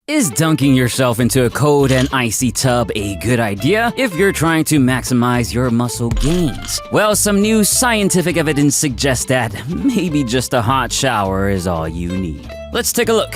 Is dunking yourself into a cold and icy tub a good idea if you're trying to maximize your muscle gains? Well, some new scientific evidence suggests that maybe just a hot shower is all you need. Let's take a look.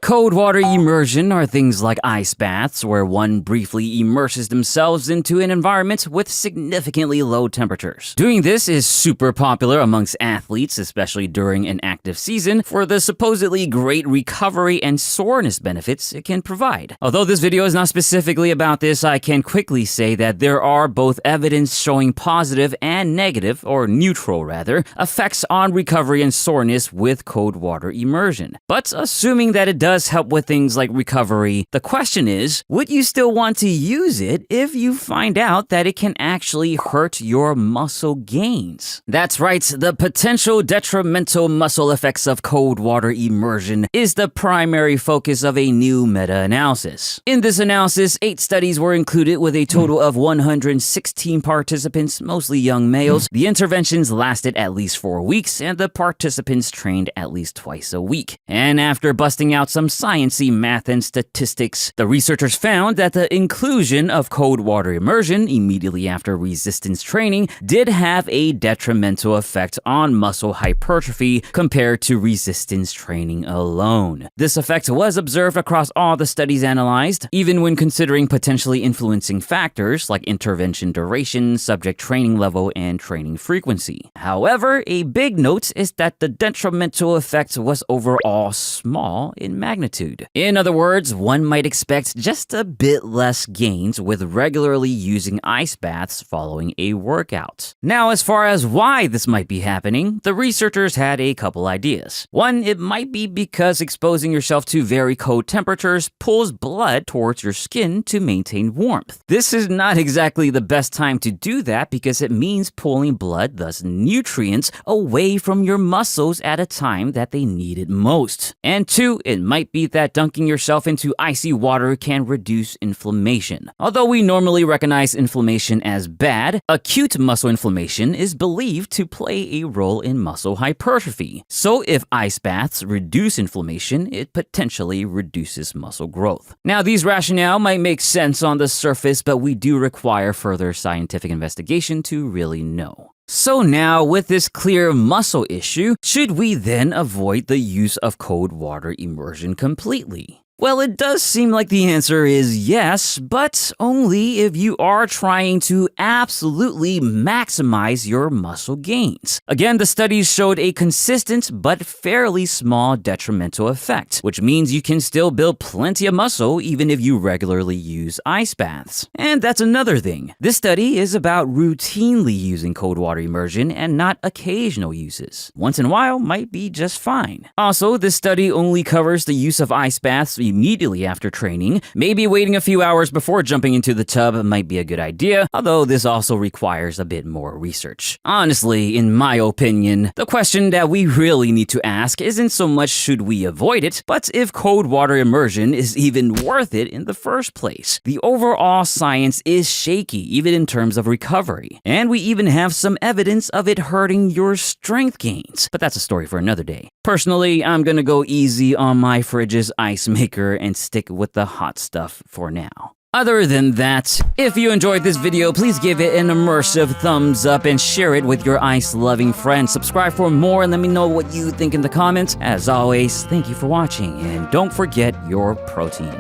Cold water immersion are things like ice baths, where one briefly immerses themselves into an environment with significantly low temperatures. Doing this is super popular amongst athletes, especially during an active season, for the supposedly great recovery and soreness benefits it can provide. Although this video is not specifically about this, I can quickly say that there are both evidence showing positive and negative, or neutral rather, effects on recovery and soreness with cold water immersion. But assuming that it does help with things like recovery, the question is, would you still want to use it if you find out that it can actually hurt your muscle gains? That's right, the potential detrimental muscle effects of cold water immersion is the primary focus of a new meta-analysis. In this analysis, 8 studies were included with a total of 116 participants, mostly young males. The interventions lasted at least 4 weeks, and the participants trained at least twice a week. And after busting out some sciencey math and statistics, the researchers found that the inclusion of cold water immersion immediately after resistance training did have a detrimental effect on muscle hypertrophy compared to resistance training alone. This effect was observed across all the studies analyzed, even when considering potentially influencing factors like intervention duration, subject training level, and training frequency. However, a big note is that the detrimental effect was overall small in magnitude. In other words, one might expect just a bit less gains with regularly using ice baths following a workout. Now, as far as why this might be happening, the researchers had a couple ideas. One, it might be because exposing yourself to very cold temperatures pulls blood towards your skin to maintain warmth. This is not exactly the best time to do that because it means pulling blood, thus nutrients, away from your muscles at a time that they need it most. And 2, it might be that dunking yourself into icy water can reduce inflammation. Although we normally recognize inflammation as bad, acute muscle inflammation is believed to play a role in muscle hypertrophy. So if ice baths reduce inflammation, it potentially reduces muscle growth. Now, these rationale might make sense on the surface, but we do require further scientific investigation to really know. So now, with this clear muscle issue, should we then avoid the use of cold water immersion completely? Well, it does seem like the answer is yes, but only if you are trying to absolutely maximize your muscle gains. Again, the studies showed a consistent but fairly small detrimental effect, which means you can still build plenty of muscle even if you regularly use ice baths. And that's another thing. This study is about routinely using cold water immersion and not occasional uses. Once in a while might be just fine. Also, this study only covers the use of ice baths immediately after training. Maybe waiting a few hours before jumping into the tub might be a good idea, although this also requires a bit more research. Honestly, in my opinion, the question that we really need to ask isn't so much should we avoid it, but if cold water immersion is even worth it in the first place. The overall science is shaky, even in terms of recovery, and we even have some evidence of it hurting your strength gains, but that's a story for another day. Personally, I'm gonna go easy on my fridge's ice maker and stick with the hot stuff for now. Other than that, if you enjoyed this video, please give it an immersive thumbs up and share it with your ice-loving friends. Subscribe for more and let me know what you think in the comments. As always, thank you for watching, and don't forget your protein.